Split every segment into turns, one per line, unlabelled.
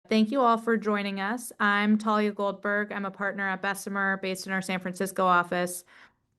Thank you all for joining us. I'm Talia Goldberg. I'm a partner at Bessemer based in our San Francisco office.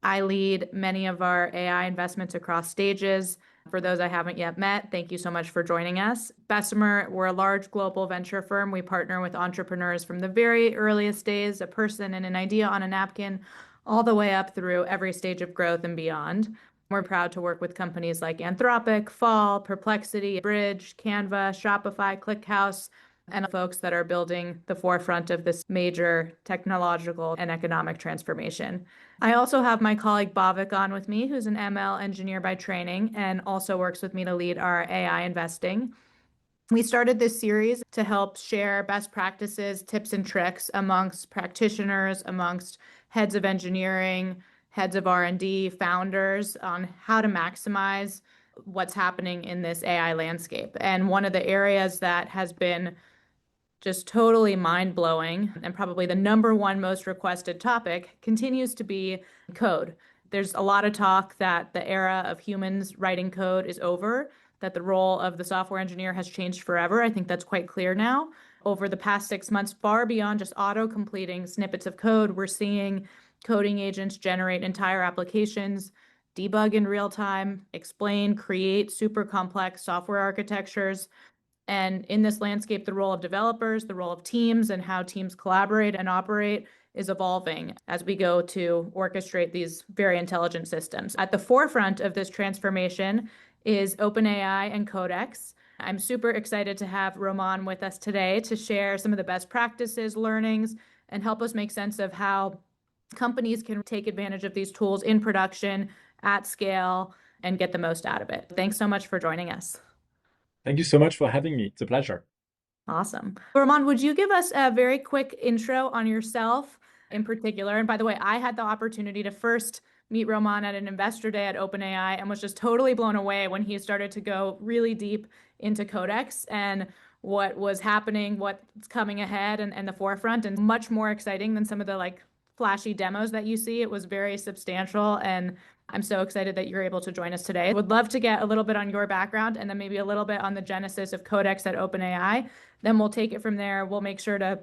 I lead many of our AI investments across stages. For those I haven't yet met, thank you so much for joining us. Bessemer, we're a large global venture firm. We partner with entrepreneurs from the very earliest days, a person and an idea on a napkin, all the way up through every stage of growth and beyond. We're proud to work with companies like Anthropic, Fall, Perplexity, Bridge, Canva, Shopify, ClickHouse, and folks that are building the forefront of this major technological and economic transformation. I also have my colleague Bhavik on with me, who's an ML engineer by training and also works with me to lead our AI investing. We started this series to help share best practices, tips, and tricks amongst practitioners, amongst heads of engineering, heads of R&D, founders on how to maximize what's happening in this AI landscape. And one of the areas that has been just totally mind-blowing and probably the number one most requested topic continues to be code. There's a lot of talk that the era of humans writing code is over, that the role of the software engineer has changed forever. I think that's quite clear now. Over the past 6 months, far beyond just auto-completing snippets of code, we're seeing coding agents generate entire applications, debug in real time, explain, create super complex software architectures. And in this landscape, the role of developers, the role of teams, and how teams collaborate and operate is evolving as we go to orchestrate these very intelligent systems. At the forefront of this transformation is OpenAI and Codex. I'm super excited to have Roman with us today to share some of the best practices, learnings, and help us make sense of how companies can take advantage of these tools in production at scale and get the most out of it. Thanks so much for joining us.
Thank you so much for having me. It's a pleasure.
Awesome. Roman, would you give us a very quick intro on yourself in particular? And by the way, I had the opportunity to first meet Roman at an investor day at OpenAI and was just totally blown away when he started to go really deep into Codex and what was happening, what's coming ahead and the forefront, and much more exciting than some of the flashy demos that you see. It was very substantial, and I'm so excited that you're able to join us today. Would love to get a little bit on your background and then maybe a little bit on the genesis of Codex at OpenAI. Then we'll take it from there. We'll make sure to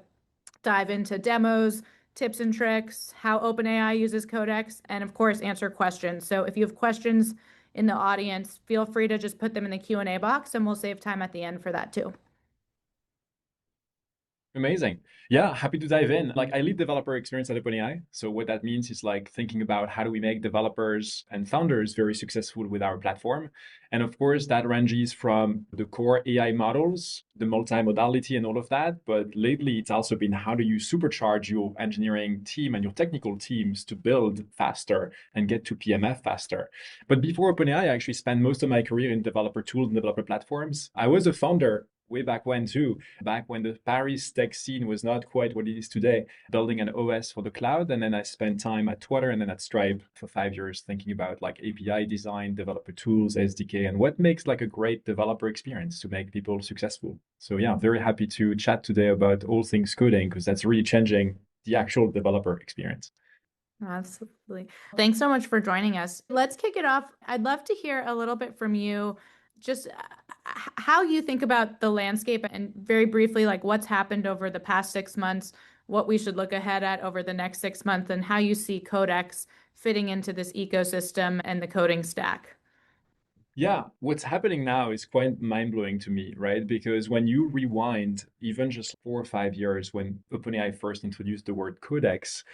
dive into demos, tips and tricks, how OpenAI uses Codex, and of course, answer questions. So if you have questions in the audience, feel free to just put them in the Q&A box and we'll save time at the end for that too.
Amazing. Yeah, happy to dive in. I lead developer experience at OpenAI. So what that means is thinking about how do we make developers and founders very successful with our platform. And of course, that ranges from the core AI models, the multimodality and all of that. But lately, it's also been how do you supercharge your engineering team and your technical teams to build faster and get to PMF faster. But before OpenAI, I actually spent most of my career in developer tools and developer platforms. I was a founder way back when too, back when the Paris tech scene was not quite what it is today, building an OS for the cloud. And then I spent time at Twitter and then at Stripe for 5 years thinking about API design, developer tools, SDK, and what makes a great developer experience to make people successful. So yeah, very happy to chat today about all things coding because that's really changing the actual developer experience.
Absolutely. Thanks so much for joining us. Let's kick it off. I'd love to hear a little bit from you, just how you think about the landscape and very briefly, what's happened over the past 6 months, what we should look ahead at over the next 6 months, and how you see Codex fitting into this ecosystem and the coding stack.
Yeah, what's happening now is quite mind-blowing to me, right? Because when you rewind even just 4 or 5 years when OpenAI first introduced the word Codex,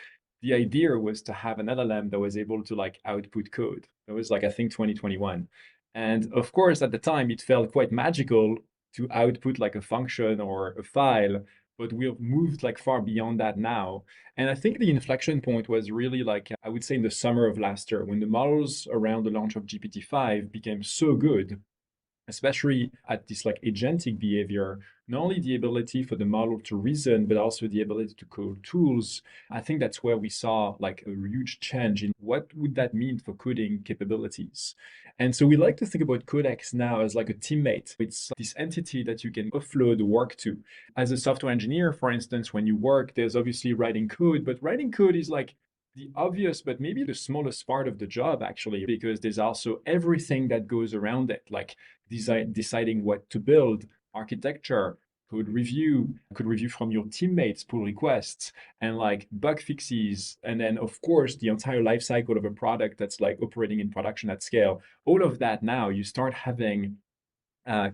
the idea was to have an LLM that was able to output code. It was I think 2021. And of course, at the time, it felt quite magical to output a function or a file, but we've moved far beyond that now. And I think the inflection point was really I would say in the summer of last year when the models around the launch of GPT-5 became so good, especially at this agentic behavior, not only the ability for the model to reason, but also the ability to code tools. I think that's where we saw a huge change in what would that mean for coding capabilities. And so we like to think about Codex now as a teammate. It's this entity that you can offload work to. As a software engineer, for instance, when you work, there's obviously writing code, but writing code is the obvious, but maybe the smallest part of the job, actually, because there's also everything that goes around it, deciding what to build, architecture, code review from your teammates' pull requests, and like bug fixes, and then of course the entire life cycle of a product that's like operating in production at scale. All of that now you start having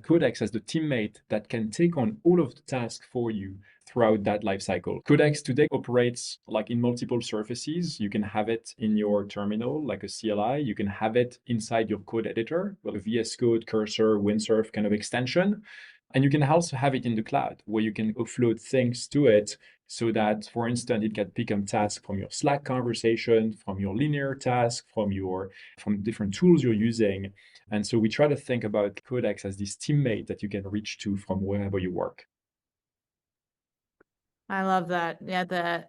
Codex as the teammate that can take on all of the tasks for you throughout that life cycle. Codex today operates like in multiple surfaces. You can have it in your terminal, like a CLI. You can have it inside your code editor, with a VS Code, Cursor, Windsurf kind of extension. And you can also have it in the cloud where you can offload things to it so that, for instance, it can pick up tasks from your Slack conversation, from your linear task, from different tools you're using. And so we try to think about Codex as this teammate that you can reach to from wherever you work.
I love that. Yeah, the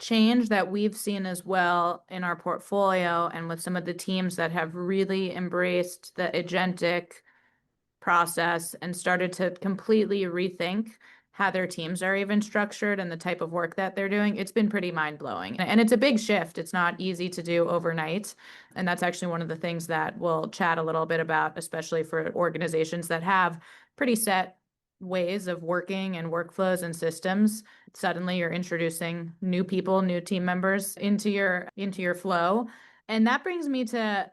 change that we've seen as well in our portfolio and with some of the teams that have really embraced the agentic process and started to completely rethink how their teams are even structured and the type of work that they're doing. It's been pretty mind-blowing. And it's a big shift. It's not easy to do overnight. And that's actually one of the things that we'll chat a little bit about, especially for organizations that have pretty set ways of working and workflows and systems. Suddenly you're introducing new people, new team members into your flow. And that brings me to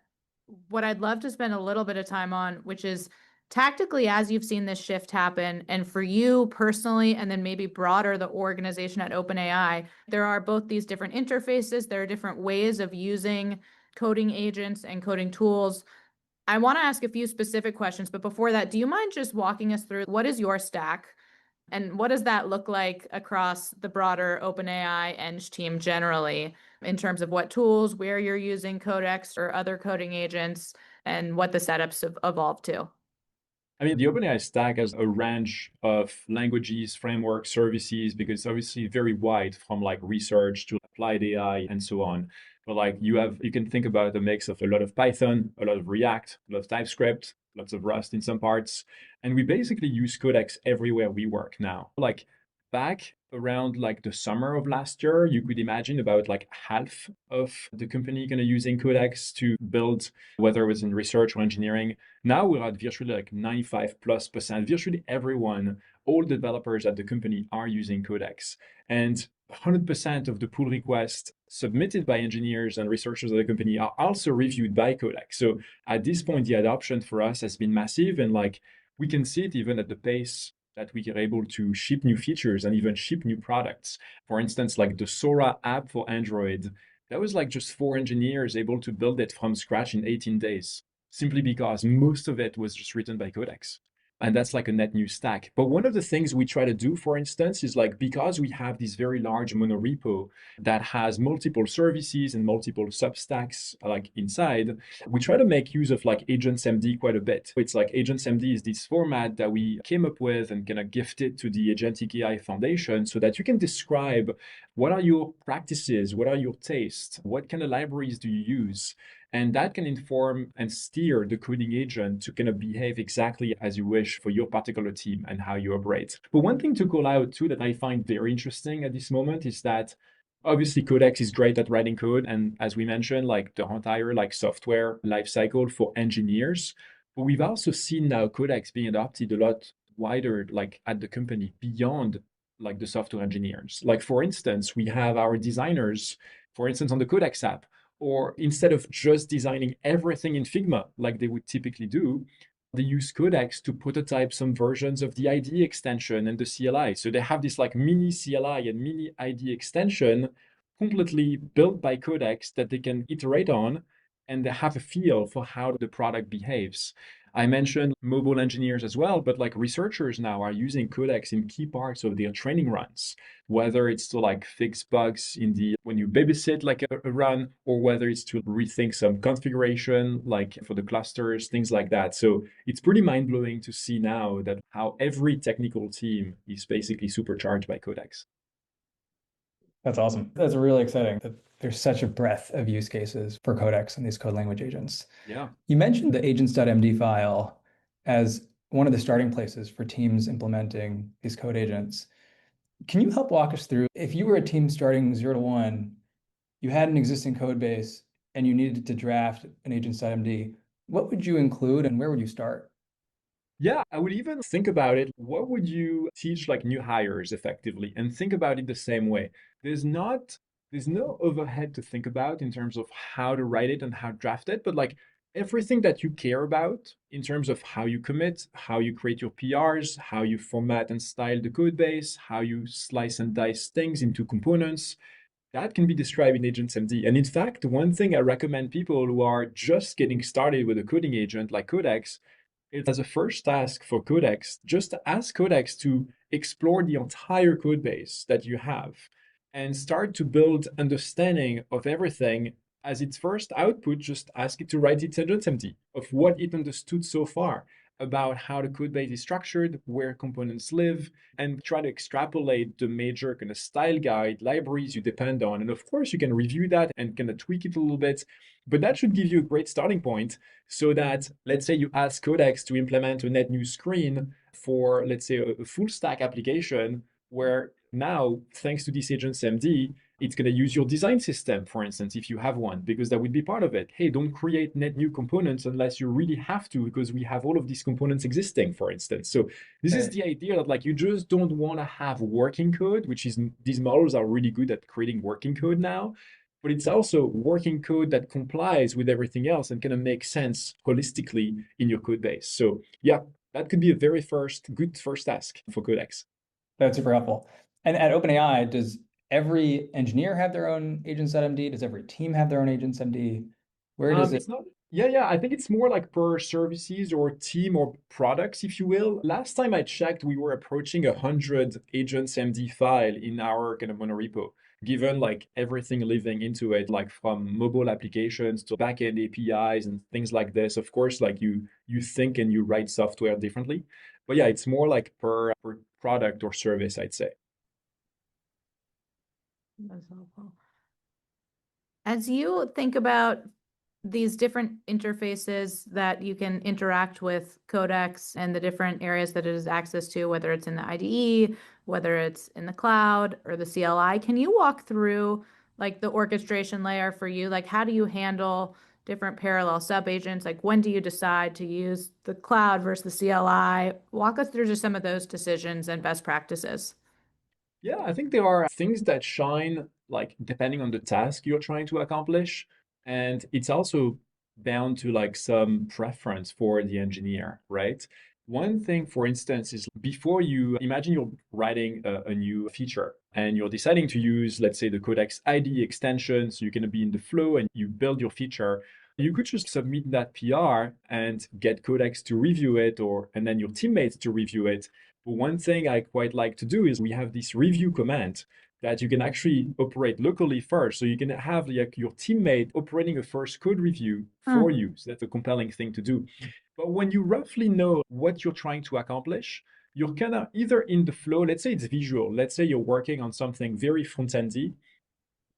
what I'd love to spend a little bit of time on, which is tactically, as you've seen this shift happen, and for you personally, and then maybe broader the organization at OpenAI, there are both these different interfaces, there are different ways of using coding agents and coding tools. I want to ask a few specific questions, but before that, do you mind just walking us through what is your stack and what does that look like across the broader OpenAI Eng team generally in terms of what tools, where you're using Codex or other coding agents, and what the setups have evolved to?
I mean, the OpenAI stack has a range of languages, frameworks, services, because it's obviously very wide from like research to applied AI and so on. But like you can think about a mix of a lot of Python, a lot of React, a lot of TypeScript, lots of Rust in some parts. And we basically use Codex everywhere we work now. Like back around like the summer of last year, you could imagine about like half of the company kind of using Codex to build, whether it was in research or engineering. Now we're at virtually like 95+%. Virtually everyone, all developers at the company are using Codex. And 100% of the pull requests submitted by engineers and researchers at the company are also reviewed by Codex. So at this point, the adoption for us has been massive. And like we can see it even at the pace that we are able to ship new features and even ship new products. For instance, like the Sora app for Android, that was like just 4 engineers able to build it from scratch in 18 days, simply because most of it was just written by Codex. And that's like a net new stack. But one of the things we try to do, for instance, is like because we have this very large monorepo that has multiple services and multiple substacks like inside, we try to make use of like AgentsMD quite a bit. It's like AgentsMD is this format that we came up with and kind of gifted to the Agentic AI Foundation so that you can describe what are your practices, what are your tastes, what kind of libraries do you use, and that can inform and steer the coding agent to kind of behave exactly as you wish for your particular team and how you operate. But one thing to call out too that I find very interesting at this moment is that obviously Codex is great at writing code. And as we mentioned, like the entire like software lifecycle for engineers. But we've also seen now Codex being adopted a lot wider, like at the company beyond like the software engineers. Like for instance, we have our designers, for instance, on the Codex app, or instead of just designing everything in Figma like they would typically do, they use Codex to prototype some versions of the IDE extension and the CLI. So they have this like mini CLI and mini IDE extension completely built by Codex that they can iterate on, and they have a feel for how the product behaves. I mentioned mobile engineers as well, but like researchers now are using Codex in key parts of their training runs, whether it's to like fix bugs in the when you babysit like a run, or whether it's to rethink some configuration like for the clusters, things like that. So it's pretty mind-blowing to see now that how every technical team is basically supercharged by Codex.
That's awesome. That's really exciting that there's such a breadth of use cases for Codex and these code language agents.
Yeah.
You mentioned the agents.md file as one of the starting places for teams implementing these code agents. Can you help walk us through if you were a team starting 0 to 1, you had an existing code base and you needed to draft an agents.md, what would you include and where would you start?
Yeah, I would even think about it. What would you teach like new hires effectively? And think about it the same way. There's not, there's no overhead to think about in terms of how to write it and how to draft it, but like everything that you care about in terms of how you commit, how you create your PRs, how you format and style the code base, how you slice and dice things into components, that can be described in Agents MD. And in fact, one thing I recommend people who are just getting started with a coding agent like Codex, it's as a first task for Codex, just ask Codex to explore the entire code base that you have and start to build understanding of everything. As its first output, just ask it to write its agent empty of what it understood so far about how the code base is structured, where components live, and try to extrapolate the major kind of style guide libraries you depend on. And of course, you can review that and kind of tweak it a little bit, but that should give you a great starting point so that, let's say you ask Codex to implement a net new screen for, let's say, a full stack application where now, thanks to this agent's MD, it's going to use your design system, for instance, if you have one, because that would be part of it. Hey, don't create net new components unless you really have to, because we have all of these components existing, for instance. So this is
Right.
the idea that like you just don't want to have working code, which is these models are really good at creating working code now, but it's also working code that complies with everything else and kind of makes sense holistically in your code base. So yeah, that could be a very good first task for Codex.
That's super helpful. And at OpenAI, does every engineer have their own agents.md? Does every team have their own agents.md? Where does it?
It's not, yeah. I think it's more like per services or team or products, if you will. Last time I checked, we were approaching 100 agents MD file in our kind of monorepo, given like everything living into it, like from mobile applications to backend APIs and things like this. Of course, like you think and you write software differently. But yeah, it's more like per product or service, I'd say.
That's helpful. As you think about these different interfaces that you can interact with Codex and the different areas that it has access to, whether it's in the IDE, whether it's in the cloud or the CLI, can you walk through like the orchestration layer for you? Like, how do you handle different parallel sub-agents? Like, when do you decide to use the cloud versus the CLI? Walk us through just some of those decisions and best practices.
Yeah, I think there are things that shine, like depending on the task you're trying to accomplish. And it's also bound to like some preference for the engineer, right? One thing, for instance, is before you imagine you're writing a new feature and you're deciding to use, let's say, the Codex ID extension. So you're going to be in the flow and you build your feature. You could just submit that PR and get Codex to review it, or and then your teammates to review it. But one thing I quite like to do is we have this review command that you can actually operate locally first. So you can have like your teammate operating a first code review for
Hmm.
you. So that's a compelling thing to do. But when you roughly know what you're trying to accomplish, you're kind of either in the flow, let's say it's visual, let's say you're working on something very front-endy,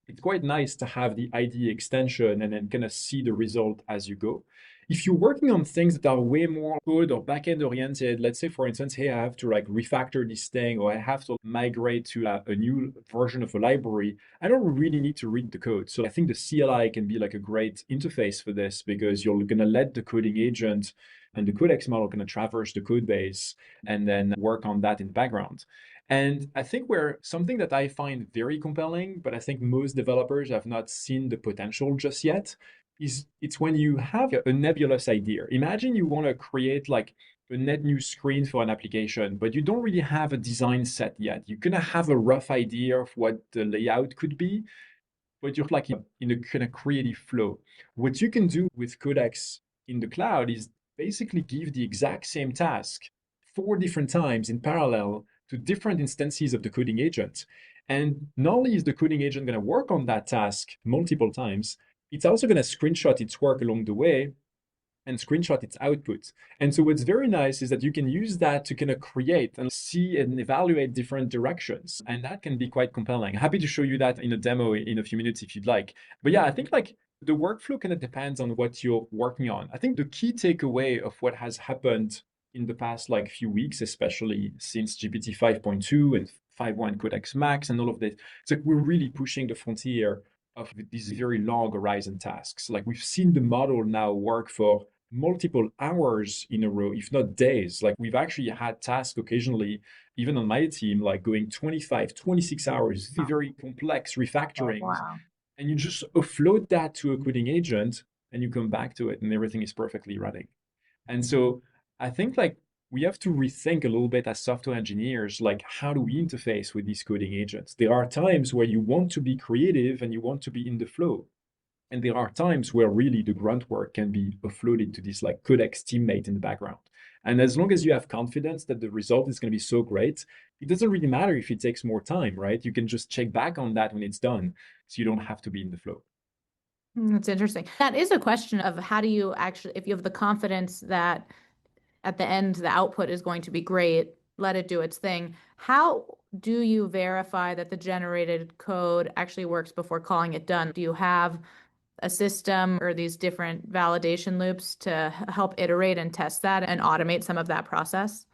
it's quite nice to have the ID extension and then kind of see the result as you go. If you're working on things that are way more code or backend oriented, let's say, for instance, hey, I have to like refactor this thing or I have to migrate to a new version of a library, I don't really need to read the code. So I think the CLI can be like a great interface for this because you're going to let the coding agent and the Codex model kind of traverse the code base and then work on that in the background. And I think where something that I find very compelling, but I think most developers have not seen the potential just yet, is it's when you have a nebulous idea. Imagine you want to create like a net new screen for an application, but you don't really have a design set yet. You're gonna have a rough idea of what the layout could be, but you're like in a kind of creative flow. What you can do with Codex in the cloud is basically give the exact same task 4 different times in parallel to different instances of the coding agent. And not only is the coding agent going to work on that task multiple times, it's also going to screenshot its work along the way and screenshot its output. And so what's very nice is that you can use that to kind of create and see and evaluate different directions. And that can be quite compelling. Happy to show you that in a demo in a few minutes if you'd like. But yeah, I think like the workflow kind of depends on what you're working on. I think the key takeaway of what has happened in the past like few weeks, especially since GPT 5.2 and 5.1 Codex Max and all of this, it's like we're really pushing the frontier of these very long horizon tasks. Like we've seen the model now work for multiple hours in a row, if not days. Like we've actually had tasks occasionally, even on my team, like going 25, 26 hours, very complex refactorings.
Wow.
And you just offload that to a coding agent and you come back to it and everything is perfectly running. And so I think like we have to rethink a little bit as software engineers, like how do we interface with these coding agents? There are times where you want to be creative and you want to be in the flow. And there are times where really the grunt work can be offloaded to this like Codex teammate in the background. And as long as you have confidence that the result is going to be so great, it doesn't really matter if it takes more time, right? You can just check back on that when it's done, so you don't have to be in the flow.
That's interesting. That is a question of how do you actually, if you have the confidence that at the end the output is going to be great, let it do its thing. How do you verify that the generated code actually works before calling it done? Do you have a system or these different validation loops to help iterate and test that and automate some of that process?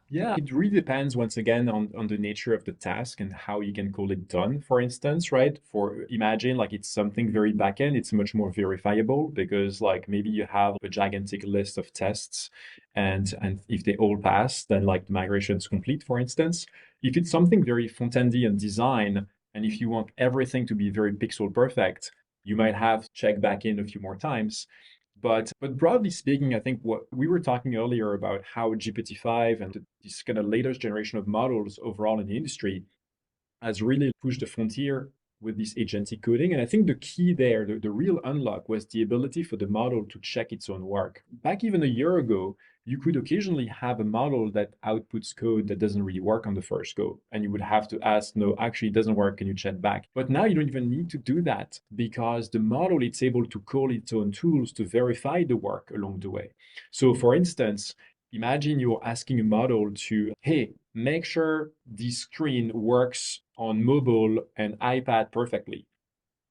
Yeah, it really depends once again on the nature of the task and how you can call it done, for instance, right? For imagine like it's something very backend, it's much more verifiable because like maybe you have a gigantic list of tests and if they all pass, then like the migration is complete, for instance. If it's something very front-endy and design, and if you want everything to be very pixel perfect, you might have to check back in a few more times. But broadly speaking, I think what we were talking earlier about how GPT-5 and this kind of latest generation of models overall in the industry has really pushed the frontier with this agentic coding. And I think the key there, the real unlock was the ability for the model to check its own work. Back even a year ago, you could occasionally have a model that outputs code that doesn't really work on the first go. And you would have to ask, no, actually it doesn't work. Can you check back? But now you don't even need to do that because the model is able to call its own tools to verify the work along the way. So for instance, imagine you're asking a model to, hey, make sure this screen works on mobile and iPad perfectly.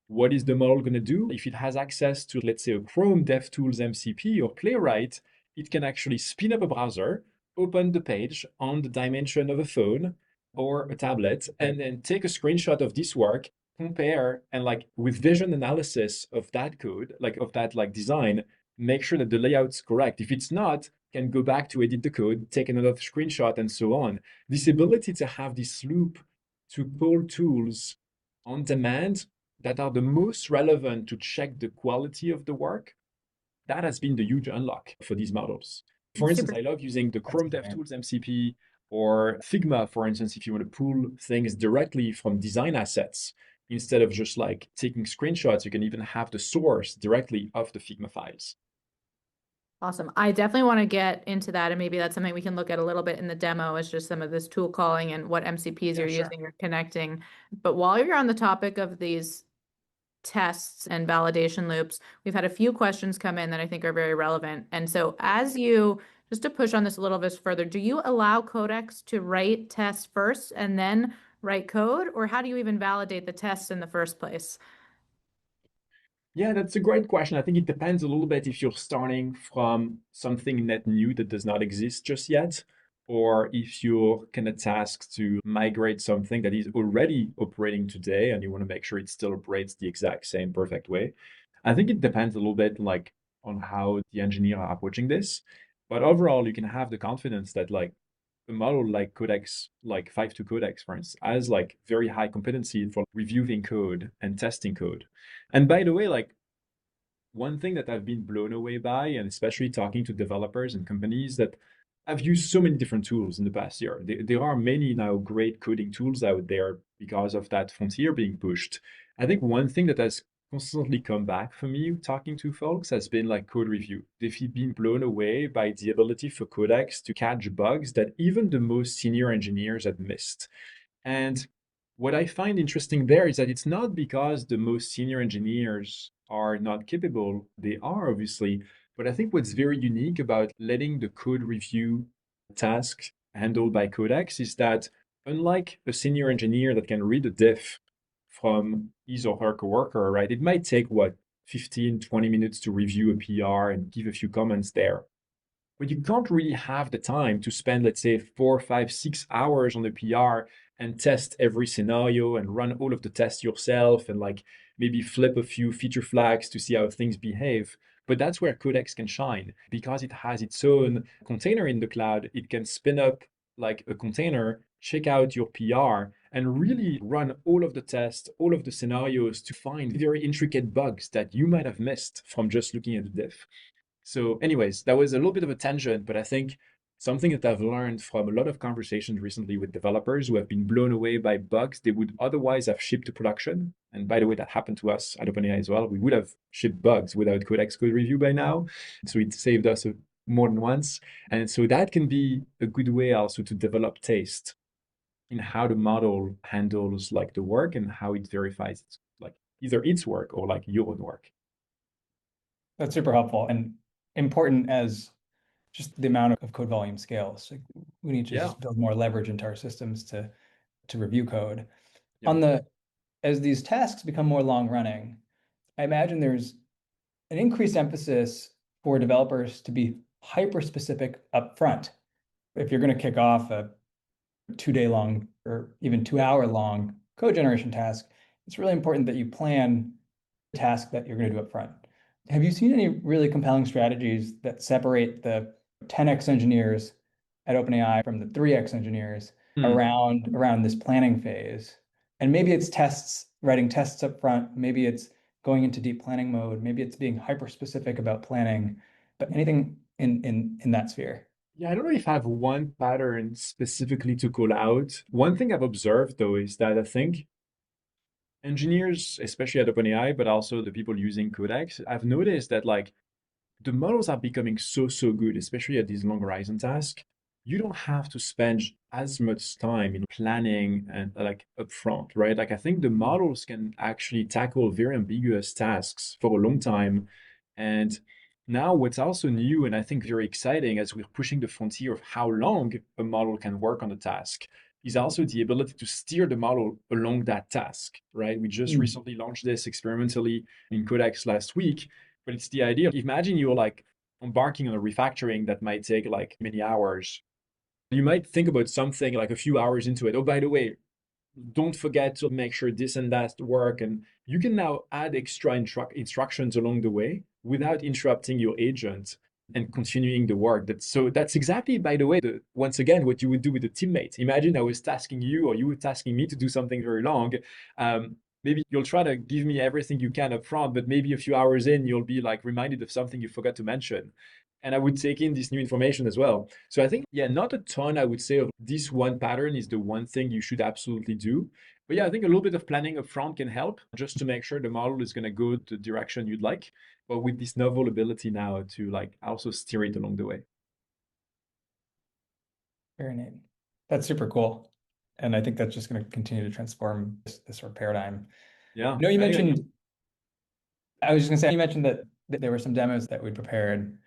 What is the model going to do? If it has access to, let's say, a Chrome DevTools MCP or Playwright, it can actually spin up a browser, open the page on the dimension of a phone or a tablet, and then take a screenshot of this work, compare, and like with vision analysis of that code, like of that like design, make sure that the layout's correct. If it's not, can go back to edit the code, take another screenshot, and so on. This ability to have this loop to pull tools on demand that are the most relevant to check the quality of the work, that has been the huge unlock for these models. For instance,
Super.
I love using the
That's
Chrome
great.
DevTools MCP or Figma, for instance, if you want to pull things directly from design assets. Instead of just like taking screenshots, you can even have the source directly of the Figma files.
Awesome. I definitely want to get into that, and maybe that's something we can look at a little bit in the demo is just some of this tool calling and what MCPs
Yeah,
you're
sure.
using or connecting. But while you're on the topic of these tests and validation loops, we've had a few questions come in that I think are very relevant. And so as you, just to push on this a little bit further, do you allow Codex to write tests first and then write code, or how do you even validate the tests in the first place?
Yeah, that's a great question. I think it depends a little bit if you're starting from something net new that does not exist just yet, or if you're kind of tasked to migrate something that is already operating today and you want to make sure it still operates the exact same perfect way. I think it depends a little bit like on how the engineer are approaching this. But overall, you can have the confidence that like a model like Codex, like 5.2 Codex, for instance, has like very high competency for reviewing code and testing code. And by the way, like one thing that I've been blown away by, and especially talking to developers and companies that I've used so many different tools in the past year. There are many now great coding tools out there because of that frontier being pushed. I think one thing that has constantly come back for me talking to folks has been like code review. They've been blown away by the ability for Codex to catch bugs that even the most senior engineers had missed. And what I find interesting there is that it's not because the most senior engineers are not capable. They are obviously, but I think what's very unique about letting the code review task handled by Codex is that unlike a senior engineer that can read a diff from his or her coworker, right? It might take what 15, 20 minutes to review a PR and give a few comments there. But you can't really have the time to spend, let's say, 4, 5, 6 hours on the PR and test every scenario and run all of the tests yourself and like maybe flip a few feature flags to see how things behave. But that's where Codex can shine because it has its own container in the cloud. It can spin up like a container, check out your PR, and really run all of the tests, all of the scenarios to find very intricate bugs that you might have missed from just looking at the diff. So, anyways, that was a little bit of a tangent, but I think something that I've learned from a lot of conversations recently with developers who have been blown away by bugs they would otherwise have shipped to production. And by the way, that happened to us at OpenAI as well. We would have shipped bugs without Codex code review by now. So it saved us more than once. And so that can be a good way also to develop taste in how the model handles like the work and how it verifies like either its work or like your own work.
That's super helpful and important as just the amount of code volume scales. Like we need to
Yeah.
just build more leverage into our systems to review code.
Yeah.
As these tasks become more long running, I imagine there's an increased emphasis for developers to be hyper specific upfront. If you're going to kick off a 2 day long or even 2 hour long code generation task, it's really important that you plan the task that you're going to do up front. Have you seen any really compelling strategies that separate the 10x engineers at OpenAI from the 3x engineers around this planning phase? And maybe it's tests, writing tests up front, maybe it's going into deep planning mode, maybe it's being hyper specific about planning, but anything in that sphere.
Yeah, I don't know if I have one pattern specifically to call out. One thing I've observed though is that I think engineers, especially at OpenAI, but also the people using Codex, I've noticed that like the models are becoming so good, especially at these long horizon tasks. You don't have to spend as much time in planning and like upfront, right? Like I think the models can actually tackle very ambiguous tasks for a long time. And now what's also new and I think very exciting as we're pushing the frontier of how long a model can work on a task is also the ability to steer the model along that task, right? We just recently launched this experimentally in Codex last week, but it's the idea. Imagine you're like embarking on a refactoring that might take like many hours. You might think about something like a few hours into it. Oh, by the way, don't forget to make sure this and that work. And you can now add extra instructions along the way without interrupting your agent and continuing the work. That's exactly, by the way, once again, what you would do with a teammate. Imagine I was tasking you or you were tasking me to do something very long. Maybe you'll try to give me everything you can up front, but maybe a few hours in, you'll be like reminded of something you forgot to mention. And I would take in this new information as well. So I think, yeah, not a ton, I would say, of this one pattern is the one thing you should absolutely do. But yeah, I think a little bit of planning up front can help just to make sure the model is going to go the direction you'd like, but with this novel ability now to like also steer it along the way.
Very neat. That's super cool. And I think that's just going to continue to transform this sort of paradigm.
Yeah.
You know, I was just going to say, you mentioned that there were some demos that we prepared.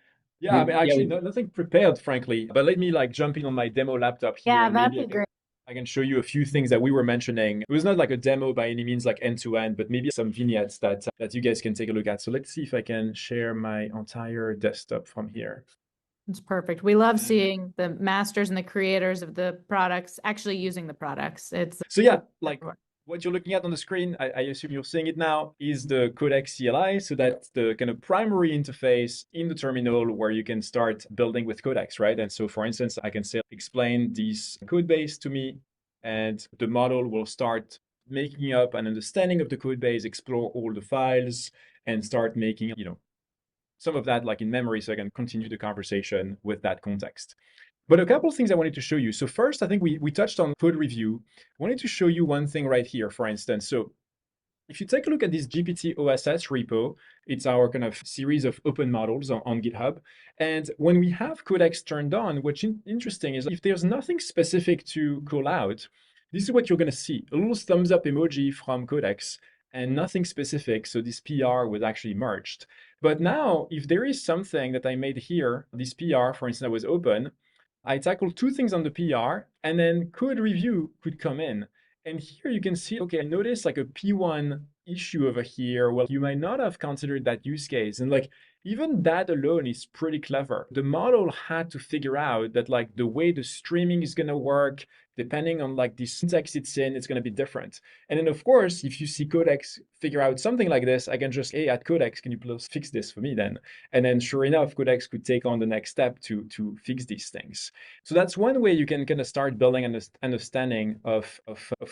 Yeah, I mean, actually, nothing prepared, frankly. But let me like jump in on my demo laptop here,
Yeah,
and
that'd
maybe
be great.
I can show you a few things that we were mentioning. It was not like a demo by any means, like end to end, but maybe some vignettes that you guys can take a look at. So let's see if I can share my entire desktop from here.
It's perfect. We love seeing the masters and the creators of the products actually using the products.
So yeah, like what you're looking at on the screen, I assume you're seeing it now, is the Codex CLI. So that's the kind of primary interface in the terminal where you can start building with Codex, right? And so for instance, I can say, explain this code base to me, and the model will start making up an understanding of the code base, explore all the files, and start making, some of that like in memory so I can continue the conversation with that context. But a couple of things I wanted to show you. So first, I think we touched on code review. I wanted to show you one thing right here, for instance. So if you take a look at this GPT OSS repo, it's our kind of series of open models on GitHub. And when we have Codex turned on, what's interesting is if there's nothing specific to call out, this is what you're going to see. A little thumbs up emoji from Codex and nothing specific. So this PR was actually merged. But now, if there is something that I made here, this PR, for instance, that was open, I tackled two things on the PR, and then code review could come in. And here you can see, okay, I noticed like a P1 issue over here. Well, you might not have considered that use case. And like, even that alone is pretty clever. The model had to figure out that like the way the streaming is going to work, depending on like the syntax it's in, it's going to be different. And then of course, if you see Codex figure out something like this, I can just, hey, at Codex, can you please fix this for me then? And then sure enough, Codex could take on the next step to fix these things. So that's one way you can kind of start building an understanding of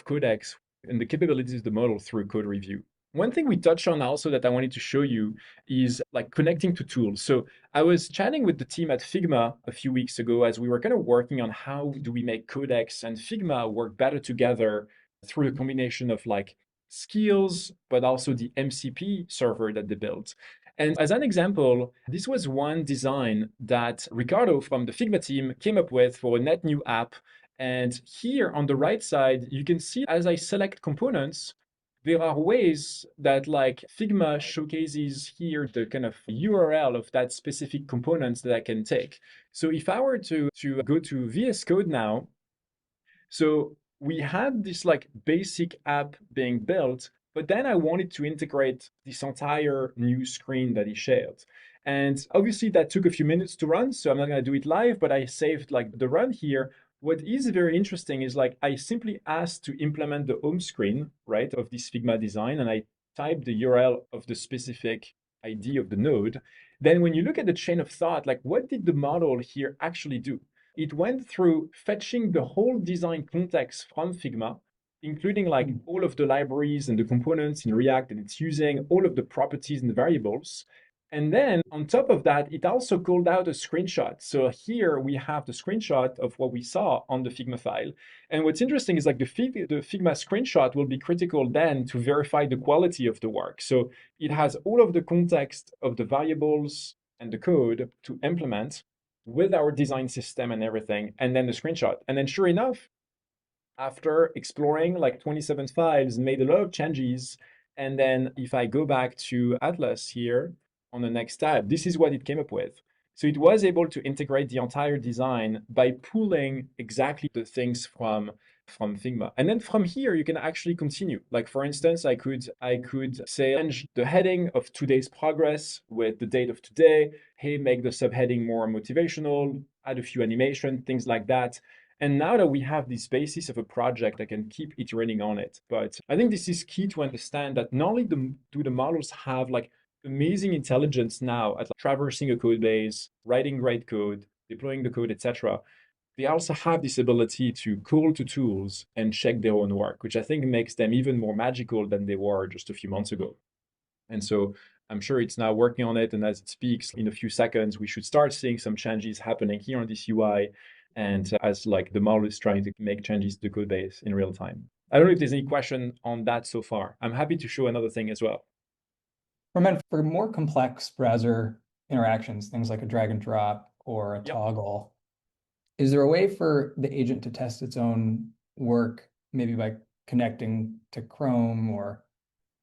Codex and the capabilities of the model through code review. One thing we touched on also that I wanted to show you is like connecting to tools. So I was chatting with the team at Figma a few weeks ago as we were kind of working on how do we make Codex and Figma work better together through the combination of like skills, but also the MCP server that they built. And as an example, this was one design that Ricardo from the Figma team came up with for a net new app. And here on the right side, you can see as I select components, there are ways that like Figma showcases here the kind of URL of that specific components that I can take. So if I were to go to VS Code now, so we had this like basic app being built, but then I wanted to integrate this entire new screen that he shared. And obviously that took a few minutes to run, so I'm not gonna do it live, but I saved like the run here. What is very interesting is like I simply asked to implement the home screen, right, of this Figma design, and I typed the URL of the specific ID of the node. Then when you look at the chain of thought, like what did the model here actually do? It went through fetching the whole design context from Figma, including like all of the libraries and the components in React that it's using, all of the properties and the variables. And then on top of that, it also called out a screenshot. So here we have the screenshot of what we saw on the Figma file. And what's interesting is like the Figma screenshot will be critical then to verify the quality of the work. So it has all of the context of the variables and the code to implement with our design system and everything, and then the screenshot. And then sure enough, after exploring like 27 files, made a lot of changes. And then if I go back to Atlas here on the next tab, this is what it came up with. So it was able to integrate the entire design by pulling exactly the things from Figma. And then from here, you can actually continue. Like for instance, I could say change the heading of today's progress with the date of today. Hey, make the subheading more motivational, add a few animation, things like that. And now that we have this basis of a project, I can keep iterating on it. But I think this is key to understand that not only do the models have like amazing intelligence now at like, traversing a code base, writing great code, deploying the code, etc. They also have this ability to call to tools and check their own work, which I think makes them even more magical than they were just a few months ago. And so I'm sure it's now working on it. And as it speaks, in a few seconds, we should start seeing some changes happening here on this UI. And as like the model is trying to make changes to the code base in real time. I don't know if there's any question on that so far. I'm happy to show another thing as well.
For more complex browser interactions, things like a drag and drop or a
Yep.
toggle, is there a way for the agent to test its own work, maybe by connecting to Chrome or?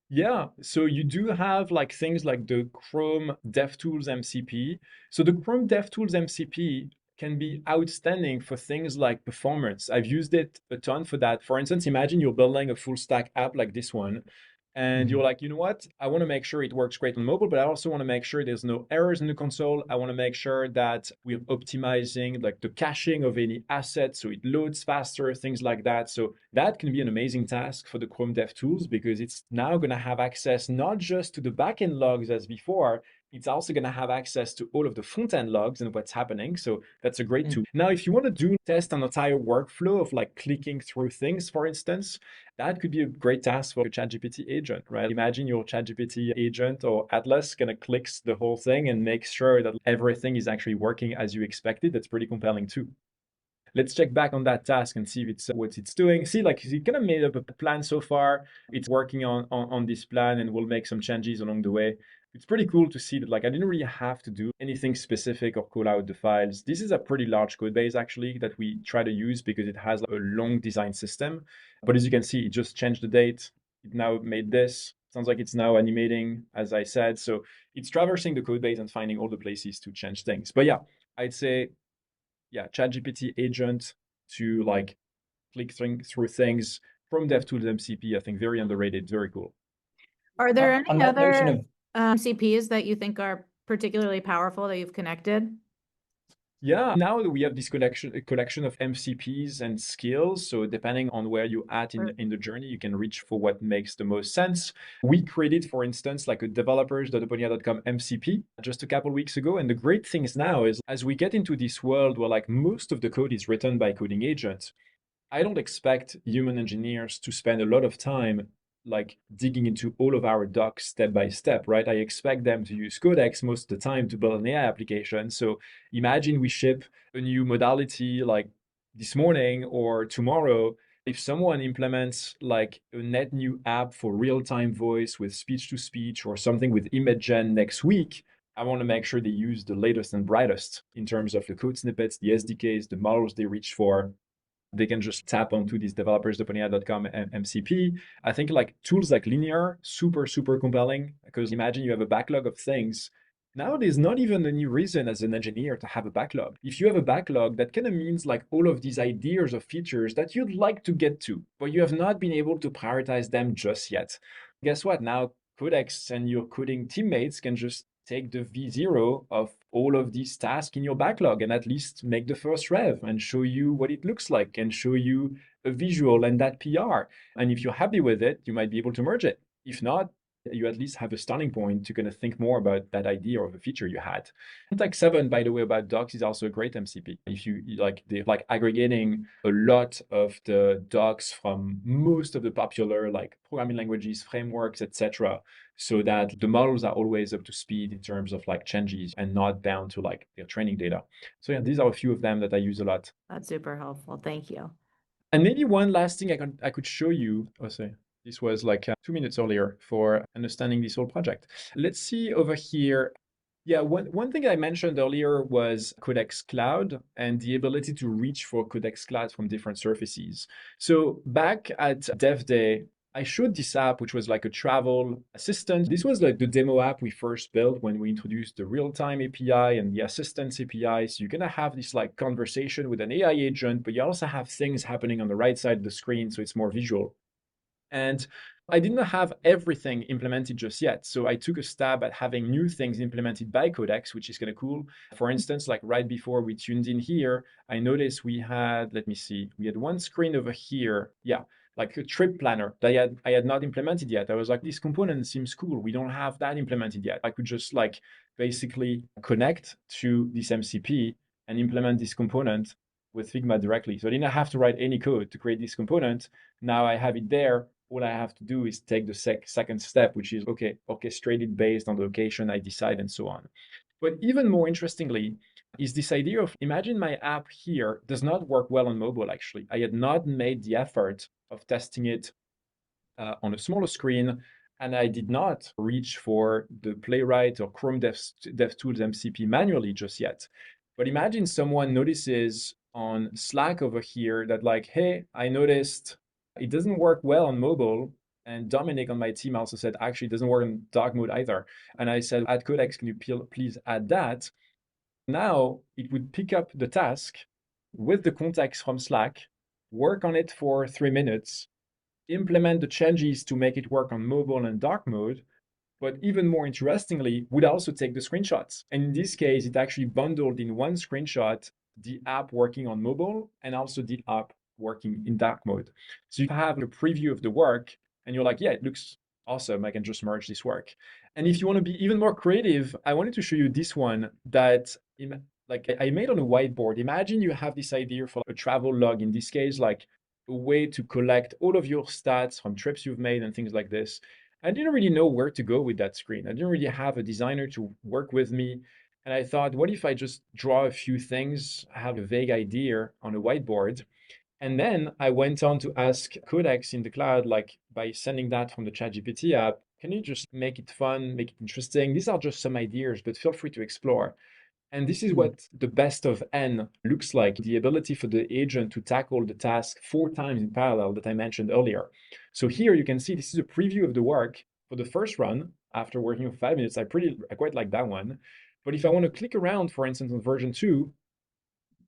Yeah, so you do have like things like the Chrome DevTools MCP. So the Chrome DevTools MCP can be outstanding for things like performance. I've used it a ton for that. For instance, imagine you're building a full stack app like this one, and you're like, you know what? I want to make sure it works great on mobile, but I also want to make sure there's no errors in the console. I want to make sure that we're optimizing like the caching of any asset so it loads faster, things like that. So that can be an amazing task for the Chrome DevTools because it's now going to have access not just to the backend logs as before, it's also going to have access to all of the front-end logs and what's happening. So that's a great tool. Now, if you want to test an entire workflow of like clicking through things, for instance, that could be a great task for a ChatGPT agent, right? Imagine your ChatGPT agent or Atlas kind of clicks the whole thing and makes sure that everything is actually working as you expected. That's pretty compelling too. Let's check back on that task and see if it's what it's doing. See, like it kind of made up a plan so far. It's working on this plan and we'll make some changes along the way. It's pretty cool to see that like I didn't really have to do anything specific or call out the files. This is a pretty large code base actually that we try to use because it has a long design system. But as you can see, it just changed the date. It now made this. Sounds like it's now animating, as I said. So it's traversing the code base and finding all the places to change things. But yeah, I'd say yeah, ChatGPT agent to like click through things from DevTools MCP. I think very underrated, very cool.
Are there any
On that notion
other
of
MCPs that you think are particularly powerful that you've connected?
Yeah, now we have this collection of MCPs and skills. So depending on where you're at in the journey, you can reach for what makes the most sense. We created, for instance, like a developers.openai.com MCP just a couple of weeks ago. And the great thing is now is as we get into this world where like most of the code is written by coding agents, I don't expect human engineers to spend a lot of time like digging into all of our docs step by step, right? I expect them to use Codex most of the time to build an AI application. So imagine we ship a new modality like this morning or tomorrow. If someone implements like a net new app for real-time voice with speech to speech or something with image gen next week, I want to make sure they use the latest and brightest in terms of the code snippets, the SDKs, the models they reach for. They can just tap onto these developers.openai.com MCP. I think like tools like Linear, super compelling because imagine you have a backlog of things. Now there's not even any reason as an engineer to have a backlog. If you have a backlog, that kind of means like all of these ideas of features that you'd like to get to, but you have not been able to prioritize them just yet. Guess what? Now Codex and your coding teammates can just take the V0 of all of these tasks in your backlog and at least make the first rev and show you what it looks like and show you a visual and that PR. And if you're happy with it, you might be able to merge it. If not, you at least have a starting point to kind of think more about that idea of a feature you had. Contact 7, by the way, about docs is also a great MCP. If you like, they're like aggregating a lot of the docs from most of the popular like programming languages, frameworks, etc., so that the models are always up to speed in terms of like changes and not bound to like their training data. So yeah, these are a few of them that I use a lot.
That's super helpful. Thank you.
And maybe one last thing I could show you. Oh, sorry. This was like 2 minutes earlier for understanding this whole project. Let's see over here. Yeah, one thing I mentioned earlier was Codex Cloud and the ability to reach for Codex Cloud from different surfaces. So back at Dev Day, I showed this app, which was like a travel assistant. This was like the demo app we first built when we introduced the real-time API and the assistance API. So you're gonna have this like conversation with an AI agent, but you also have things happening on the right side of the screen, so it's more visual. And I didn't have everything implemented just yet. So I took a stab at having new things implemented by Codex, which is kind of cool. For instance, like right before we tuned in here, I noticed we had, let me see, we had one screen over here. Yeah, like a trip planner that I had not implemented yet. I was like, this component seems cool. We don't have that implemented yet. I could just like basically connect to this MCP and implement this component with Figma directly. So I didn't have to write any code to create this component. Now I have it there. All I have to do is take the second step, which is, okay, orchestrated based on the location I decide and so on. But even more interestingly is this idea of imagine my app here does not work well on mobile, actually. I had not made the effort of testing it on a smaller screen, and I did not reach for the Playwright or Chrome DevTools MCP manually just yet. But imagine someone notices on Slack over here that like, hey, I noticed it doesn't work well on mobile. And Dominic on my team also said, actually, it doesn't work in dark mode either. And I said, add Codex, can you please add that? Now it would pick up the task with the context from Slack, work on it for 3 minutes, implement the changes to make it work on mobile and dark mode, but even more interestingly, would also take the screenshots. And in this case, it actually bundled in one screenshot the app working on mobile and also the app working in dark mode. So you have a preview of the work and you're like, yeah, it looks awesome. I can just merge this work. And if you want to be even more creative, I wanted to show you this one that like I made on a whiteboard. Imagine you have this idea for a travel log, in this case, like a way to collect all of your stats from trips you've made and things like this. I didn't really know where to go with that screen. I didn't really have a designer to work with me. And I thought, what if I just draw a few things, have a vague idea on a whiteboard? And then I went on to ask Codex in the cloud, like by sending that from the ChatGPT app, can you just make it fun, make it interesting? These are just some ideas, but feel free to explore. And this is what the best of N looks like, the ability for the agent to tackle the task 4 times in parallel that I mentioned earlier. So here you can see this is a preview of the work for the first run after working for 5 minutes. I quite like that one. But if I want to click around, for instance, on version 2,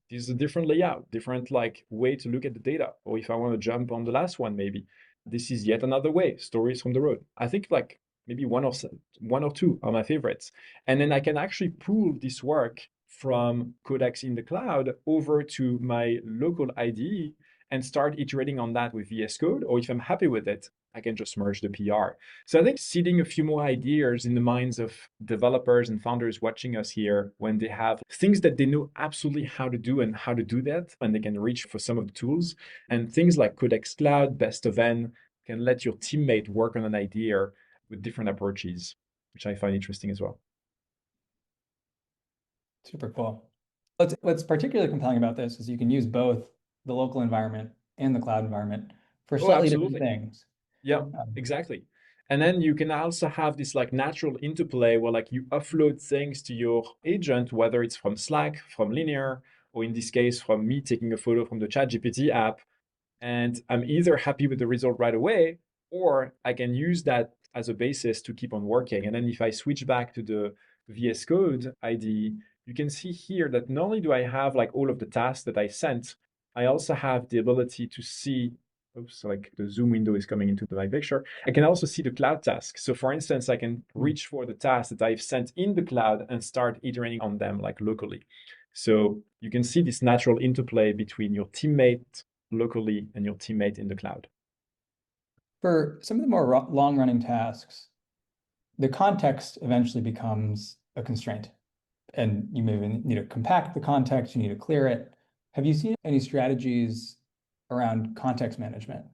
this is a different layout, different like way to look at the data. Or if I want to jump on the last one, maybe this is yet another way, stories from the road. I think like maybe one or two are my favorites. And then I can actually pull this work from Codex in the cloud over to my local IDE and start iterating on that with VS Code. Or if I'm happy with it, I can just merge the PR. So I think seeding a few more ideas in the minds of developers and founders watching us here when they have things that they know absolutely how to do and how to do that, and they can reach for some of the tools. And things like Codex Cloud, Best of N, can let your teammate work on an idea with different approaches, which I find interesting as well.
Super cool. What's particularly compelling about this is you can use both the local environment and the cloud environment for
Oh,
slightly different
absolutely.
things.
Yeah,
Um,
exactly. And then you can also have this like natural interplay where like you upload things to your agent, whether it's from Slack, from Linear, or in this case, from me taking a photo from the ChatGPT app, and I'm either happy with the result right away, or I can use that as a basis to keep on working. And then if I switch back to the VS Code ID, you can see here that not only do I have like all of the tasks that I sent, I also have the ability to see, oops, like the Zoom window is coming into my picture. I can also see the cloud tasks. So for instance, I can reach for the tasks that I've sent in the cloud and start iterating on them like locally. So you can see this natural interplay between your teammate locally and your teammate in the cloud.
For some of the more long-running tasks, the context eventually becomes a constraint. And you maybe need to compact the context, you need to clear it. Have you seen any strategies around context management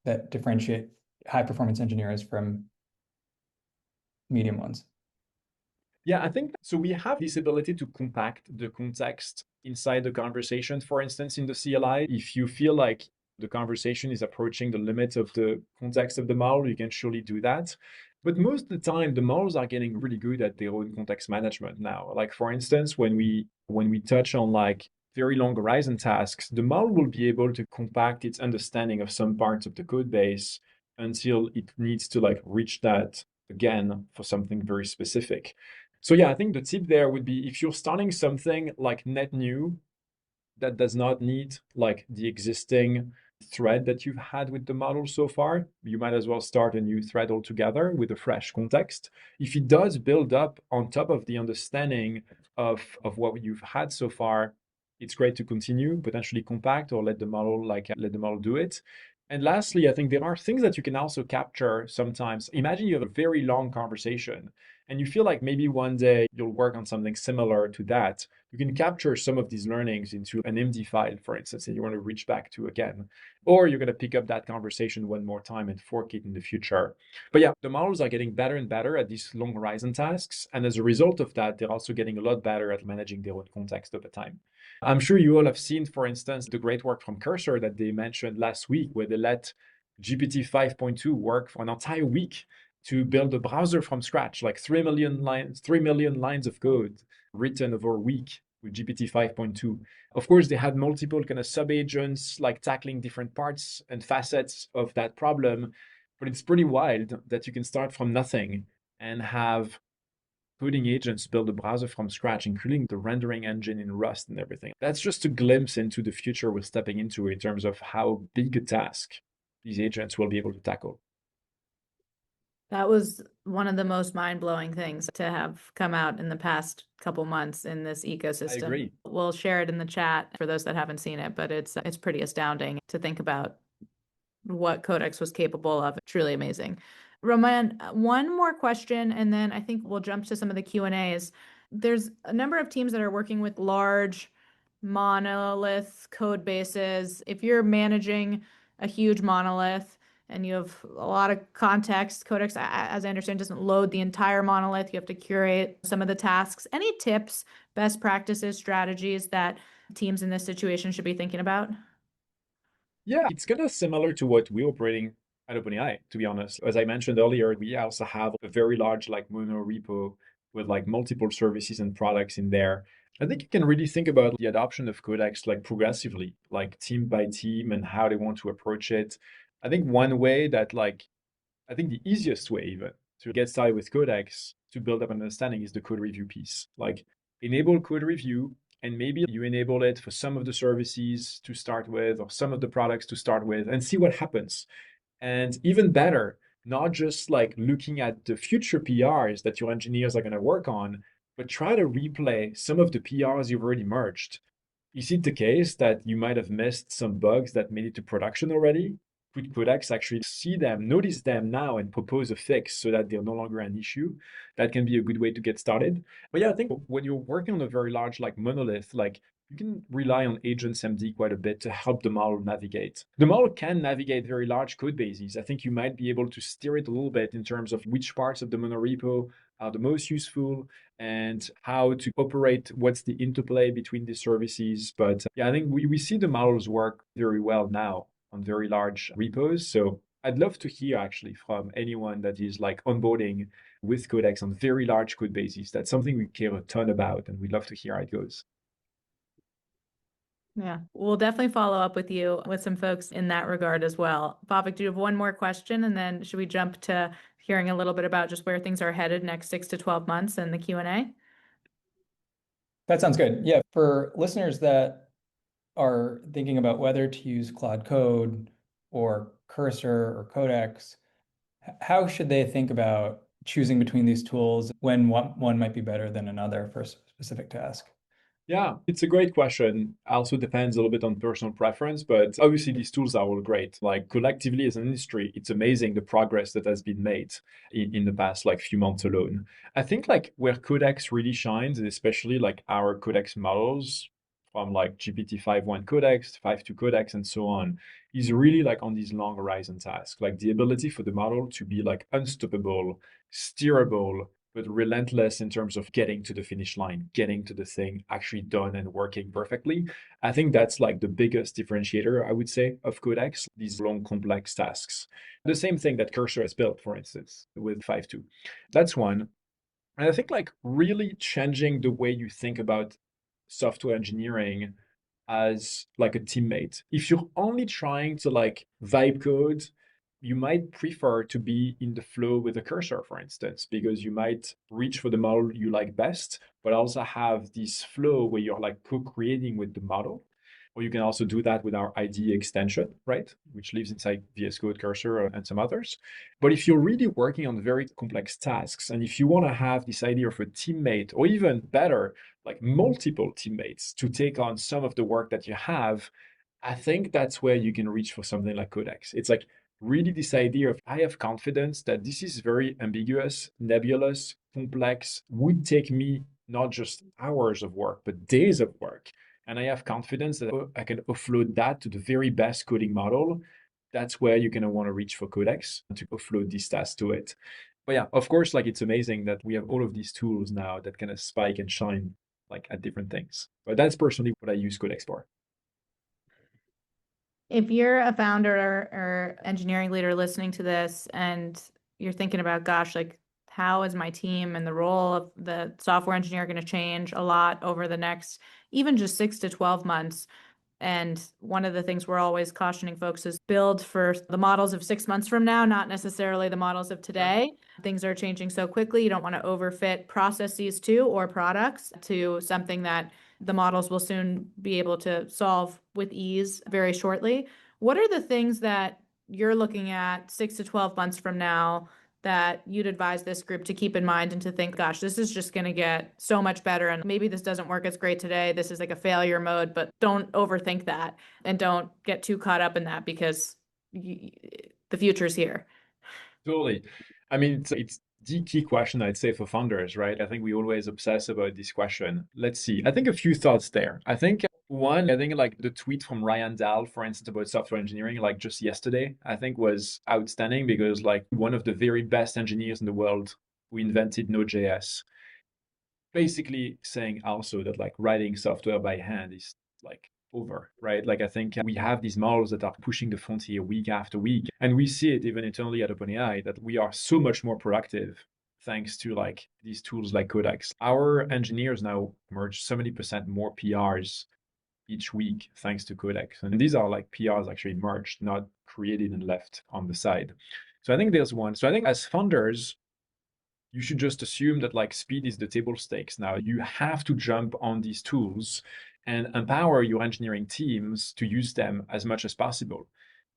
that differentiate high-performance engineers from medium ones?
Yeah, I think so. We have this ability to compact the context inside the conversation. For instance, in the CLI, if you feel like the conversation is approaching the limits of the context of the model, you can surely do that. But most of the time, the models are getting really good at their own context management now. Like for instance, when we touch on like very long horizon tasks, the model will be able to compact its understanding of some parts of the code base until it needs to like reach that again for something very specific. So yeah, I think the tip there would be if you're starting something like net new that does not need like the existing thread that you've had with the model so far, you might as well start a new thread altogether with a fresh context. If it does build up on top of the understanding of what you've had so far, it's great to continue, potentially compact or let the model let the model do it. And lastly, I think there are things that you can also capture sometimes. Imagine you have a very long conversation and you feel like maybe one day you'll work on something similar to that. You can capture some of these learnings into an MD file, for instance, and you want to reach back to again. Or you're going to pick up that conversation one more time and fork it in the future. But yeah, the models are getting better and better at these long horizon tasks. And as a result of that, they're also getting a lot better at managing their own context over time. I'm sure you all have seen, for instance, the great work from Cursor that they mentioned last week, where they let GPT 5.2 work for an entire week to build a browser from scratch, like 3 million lines of code written over a week with GPT 5.2. Of course, they had multiple kind of sub-agents, like tackling different parts and facets of that problem. But it's pretty wild that you can start from nothing and have coding agents build a browser from scratch, including the rendering engine in Rust and everything. That's just a glimpse into the future we're stepping into in terms of how big a task these agents will be able to tackle.
That was one of the most mind-blowing things to have come out in the past couple months in this
I
ecosystem.
agree.
We'll share it in the chat for those that haven't seen it, but it's pretty astounding to think about what Codex was capable of. Truly amazing. Roman, one more question, and then I think we'll jump to some of the Q&As. There's a number of teams that are working with large monolith code bases. If you're managing a huge monolith and you have a lot of context, Codex, as I understand, doesn't load the entire monolith. You have to curate some of the tasks. Any tips, best practices, strategies that teams in this situation should be thinking about?
Yeah, it's kind of similar to what we're operating at OpenAI, to be honest. As I mentioned earlier, we also have a very large like mono repo with like multiple services and products in there. I think you can really think about the adoption of Codex like progressively, like team by team and how they want to approach it. I think one way that like I think the easiest way even to get started with Codex to build up an understanding is the code review piece. Like enable code review, and maybe you enable it for some of the services to start with or some of the products to start with and see what happens. And even better, not just like looking at the future PRs that your engineers are going to work on, but try to replay some of the PRs you've already merged. Is it the case that you might have missed some bugs that made it to production already? Could Codex actually see them, notice them now, and propose a fix so that they're no longer an issue? That can be a good way to get started. But yeah, I think when you're working on a very large like monolith, like you can rely on agents MD quite a bit to help the model navigate. The model can navigate very large code bases. I think you might be able to steer it a little bit in terms of which parts of the monorepo are the most useful and how to operate, what's the interplay between the services. But yeah, I think we see the models work very well now on very large repos. So I'd love to hear actually from anyone that is like onboarding with Codex on very large code bases. That's something we care a ton about, and we'd love to hear how it goes.
Yeah, we'll definitely follow up with you with some folks in that regard as well. Bhavik, do you have one more question? And then should we jump to hearing a little bit about just where things are headed next 6 to 12 months and the Q&A?
That sounds good. Yeah, for listeners that are thinking about whether to use Claude Code or Cursor or Codex, how should they think about choosing between these tools when one might be better than another for a specific task?
Yeah, it's a great question. Also depends a little bit on personal preference, but obviously these tools are all great. Like collectively as an industry, it's amazing the progress that has been made in the past like few months alone. I think like where Codex really shines, and especially like our Codex models from like GPT-5.1 Codex, 5.2 Codex, and so on, is really like on these long horizon tasks, like the ability for the model to be like unstoppable, steerable, but relentless in terms of getting to the finish line, getting to the thing actually done and working perfectly. I think that's like the biggest differentiator, I would say, of Codex, these long, complex tasks. The same thing that Cursor has built, for instance, with 5.2. That's one. And I think like really changing the way you think about software engineering as like a teammate. If you're only trying to like vibe code, you might prefer to be in the flow with a cursor, for instance, because you might reach for the model you like best, but also have this flow where you're like co-creating with the model. Or you can also do that with our IDE extension, right? Which lives inside VS Code, Cursor, and some others. But if you're really working on very complex tasks, and if you want to have this idea of a teammate, or even better, like multiple teammates to take on some of the work that you have, I think that's where you can reach for something like Codex. It's like really this idea of I have confidence that this is very ambiguous, nebulous, complex, would take me not just hours of work, but days of work. And I have confidence that I can offload that to the very best coding model. That's where you're going to want to reach for Codex to offload these tasks to it. But yeah, of course, like it's amazing that we have all of these tools now that kind of spike and shine like at different things. But that's personally what I use Codex for.
If you're a founder or engineering leader listening to this and you're thinking about, gosh, like how is my team and the role of the software engineer going to change a lot over the next even just 6 to 12 months? And one of the things we're always cautioning folks is build for the models of 6 months from now, not necessarily the models of today. Things are changing so quickly. You don't want to overfit processes to or products to something that the models will soon be able to solve with ease very shortly. What are the things that you're looking at 6 to 12 months from now that you'd advise this group to keep in mind and to think, gosh, this is just going to get so much better. And maybe this doesn't work as great today. This is like a failure mode, but don't overthink that and don't get too caught up in that because the future's here.
Totally. I mean, it's the key question I'd say for founders, right? I think we always obsess about this question. Let's see. I think a few thoughts there. I think one, I think like the tweet from Ryan Dahl, for instance, about software engineering, like just yesterday, I think was outstanding because like one of the very best engineers in the world who invented Node.js, basically saying also that like writing software by hand is like over, right? Like I think we have these models that are pushing the frontier week after week, and we see it even internally at OpenAI that we are so much more productive thanks to like these tools like Codex. Our engineers now merge 70% more PRs each week thanks to Codex, and these are like PRs actually merged, not created and left on the side. So I think there's one. So I think as founders, you should just assume that like speed is the table stakes now. You have to jump on these tools and empower your engineering teams to use them as much as possible.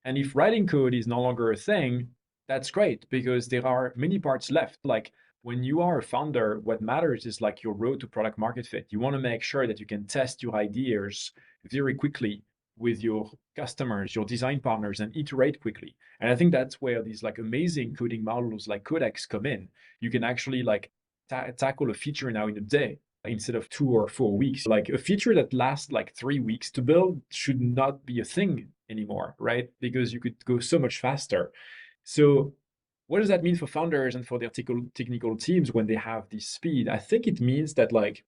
And if writing code is no longer a thing, that's great because there are many parts left. Like when you are a founder, what matters is like your road to product market fit. You want to make sure that you can test your ideas very quickly with your customers, your design partners, and iterate quickly. And I think that's where these like amazing coding models like Codex come in. You can actually like tackle a feature now in a day instead of 2 or 4 weeks. Like a feature that lasts like 3 weeks to build should not be a thing anymore, right? Because you could go so much faster. So what does that mean for founders and for their technical teams when they have this speed? I think it means that like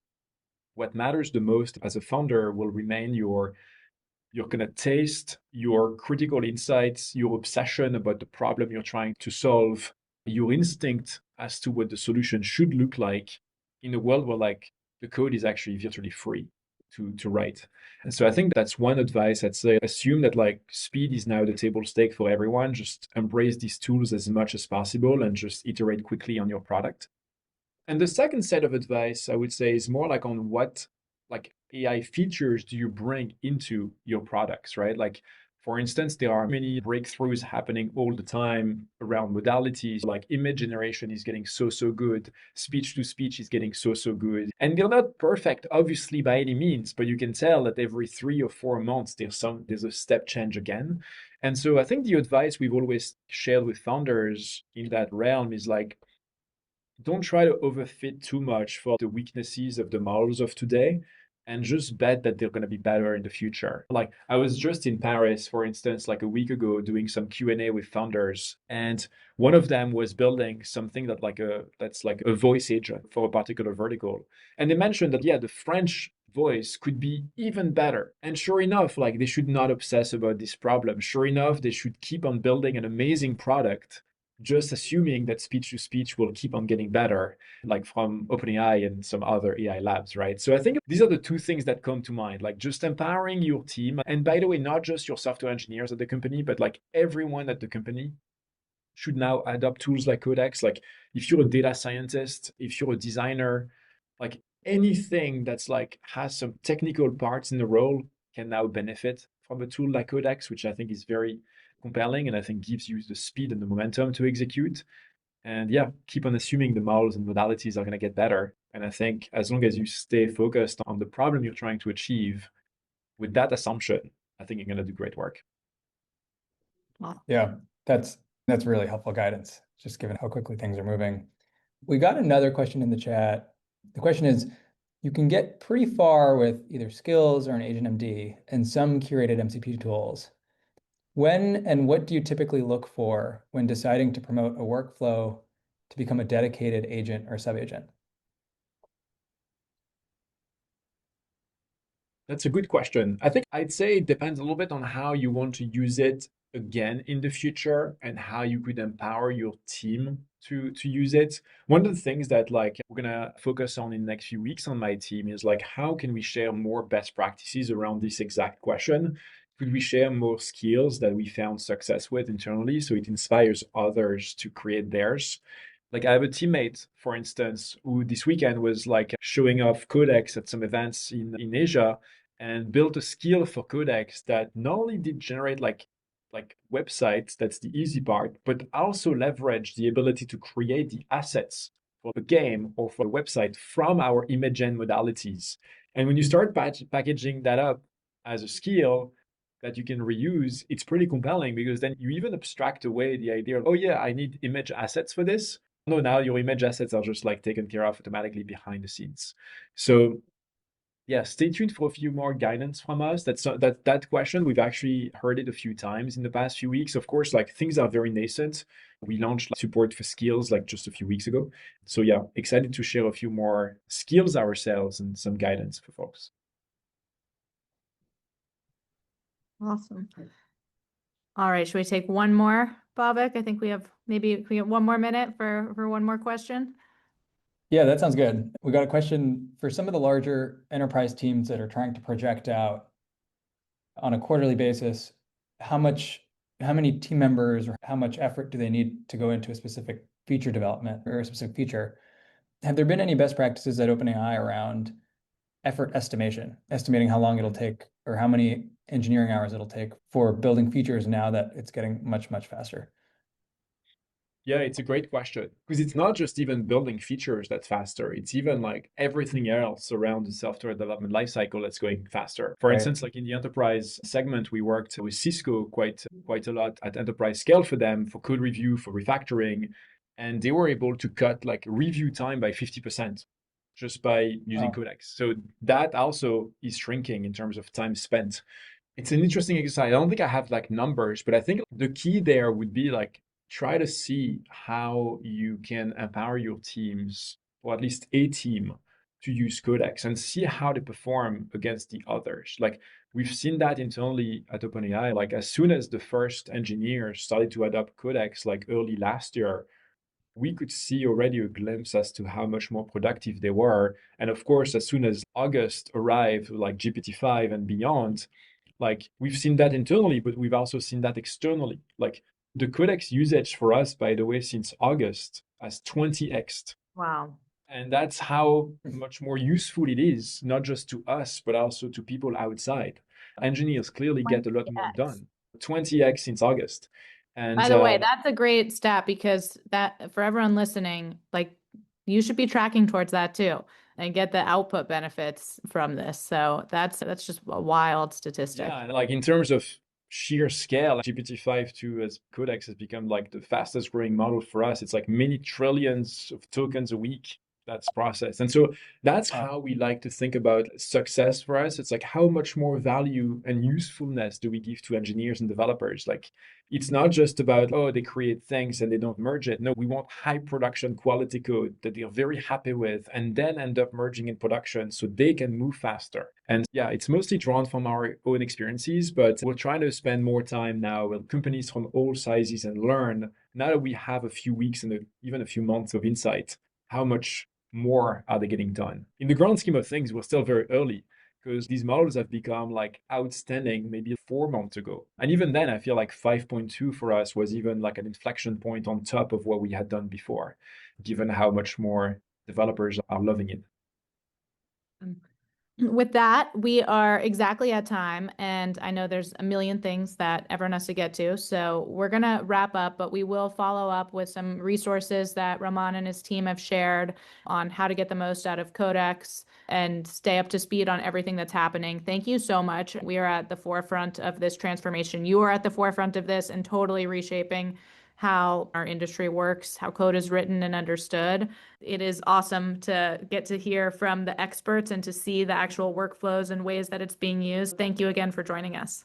what matters the most as a founder will remain your kind of taste, your critical insights, your obsession about the problem you're trying to solve, your instinct as to what the solution should look like in a world where like the code is actually virtually free to write. And so I think that's one advice I'd say. Assume that like speed is now the table stake for everyone. Just embrace these tools as much as possible and just iterate quickly on your product. And the second set of advice I would say is more like on what like AI features do you bring into your products, right? Like for instance, there are many breakthroughs happening all the time around modalities. Like image generation is getting so good, speech to speech is getting so good. And they're not perfect, obviously, by any means, but you can tell that every 3 or 4 months there's a step change again. And so I think the advice we've always shared with founders in that realm is like don't try to overfit too much for the weaknesses of the models of today and just bet that they're going to be better in the future. Like I was just in Paris, for instance, like a week ago doing some Q&A with founders, and one of them was building something that's like a voice agent for a particular vertical. And they mentioned that yeah, the French voice could be even better. And sure enough, like they should not obsess about this problem. Sure enough, they should keep on building an amazing product just assuming that speech to speech will keep on getting better, like from OpenAI and some other AI labs, right? So I think these are the two things that come to mind, like just empowering your team. And by the way, not just your software engineers at the company, but like everyone at the company should now adopt tools like Codex. Like if you're a data scientist, if you're a designer, like anything that's like has some technical parts in the role can now benefit from a tool like Codex, which I think is very compelling and I think gives you the speed and the momentum to execute. And yeah, keep on assuming the models and modalities are going to get better. And I think as long as you stay focused on the problem you're trying to achieve with that assumption, I think you're going to do great work.
Well,
Yeah, that's really helpful guidance, just given how quickly things are moving. We got another question in the chat. The question is, you can get pretty far with either skills or an agent MD and some curated MCP tools. When and what do you typically look for when deciding to promote a workflow to become a dedicated agent or sub-agent?
That's a good question. I think I'd say it depends a little bit on how you want to use it again in the future and how you could empower your team to use it. One of the things that like we're gonna focus on in the next few weeks on my team is like how can we share more best practices around this exact question? Could we share more skills that we found success with internally so it inspires others to create theirs? Like I have a teammate, for instance, who this weekend was like showing off Codex at some events in Asia and built a skill for Codex that not only did generate like websites, that's the easy part, but also leverage the ability to create the assets for the game or for the website from our image gen modalities. And when you start packaging that up as a skill that you can reuse, it's pretty compelling because then you even abstract away the idea of, oh yeah, I need image assets for this. No, now your image assets are just like taken care of automatically behind the scenes. So yeah, stay tuned for a few more guidance from us. That question we've actually heard it a few times in the past few weeks. Of course, like things are very nascent. We launched support for skills like just a few weeks ago. So yeah, excited to share a few more skills ourselves and some guidance for folks.
awesome. All right, should we take one more, Bobak? I think we have maybe we have 1 more minute for one more question.
Yeah, that sounds good. We got a question for some of the larger enterprise teams that are trying to project out on a quarterly basis. How many team members or how much effort do they need to go into a specific feature development or a specific feature? Have there been any best practices at OpenAI around effort estimation, estimating how long it'll take or how many engineering hours it'll take for building features now that it's getting much faster?
Yeah, it's a great question because it's not just even building features that's faster. It's even like everything else around the software development lifecycle that's going faster. For
Right.
instance, like in the enterprise segment, we worked with Cisco quite a lot at enterprise scale for them for code review, for refactoring, and they were able to cut like review time by 50% just by using
Oh,
Codex. So that also is shrinking in terms of time spent. It's an interesting exercise. I don't think I have like numbers, but I think the key there would be like try to see how you can empower your teams, or at least a team, to use Codex and see how they perform against the others. Like we've seen that internally at OpenAI. Like as soon as the first engineers started to adopt Codex, like early last year, we could see already a glimpse as to how much more productive they were. And of course, as soon as August arrived, like GPT-5 and beyond, like we've seen that internally, but we've also seen that externally. Like the Codex usage for us, by the way, since August has 20x.
Wow.
And that's how much more useful it is, not just to us, but also to people outside. Engineers clearly get a lot more
20x.
done. 20x since August.
By
And
the way, that's a great stat because that for everyone listening, like you should be tracking towards that too and get the output benefits from this. So that's just a wild
yeah,
statistic.
and like in terms of sheer scale, GPT-5 as Codex has become like the fastest growing model for us. It's like many trillions of tokens a week that's processed. And so that's
wow.
how we like to think about success for us. It's like how much more value and usefulness do we give to engineers and developers? Like it's not just about, oh, they create things and they don't merge it. No, we want high production quality code that they're very happy with and then end up merging in production so they can move faster. And yeah, it's mostly drawn from our own experiences, but we're trying to spend more time now with companies from all sizes and learn, now that we have a few weeks and even a few months of insight, how much more are they getting done? In the grand scheme of things, we're still very early because these models have become like outstanding maybe 4 months ago. And even then, I feel like 5.2 for us was even like an inflection point on top of what we had done before, given how much more developers are loving it.
With that, we are exactly at time, and I know there's a million things that everyone has to get to. So we're gonna wrap up, but we will follow up with some resources that Rahman and his team have shared on how to get the most out of Codex and stay up to speed on everything that's happening. Thank you so much. We are at the forefront of this transformation. You are at the forefront of this and totally reshaping how our industry works, how code is written and understood. It is awesome to get to hear from the experts and to see the actual workflows and ways that it's being used. Thank you again for joining us.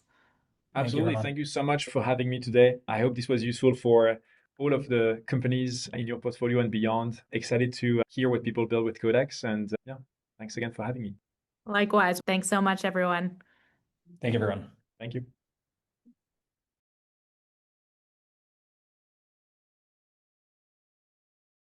Thank you,
Absolutely.
Roman.
Thank you so much for having me today. I hope this was useful for all of the companies in your portfolio and beyond. Excited to hear what people build with Codex. And yeah, thanks again for having me.
Likewise. Thanks so much, everyone.
Thank you, everyone.
Thank you.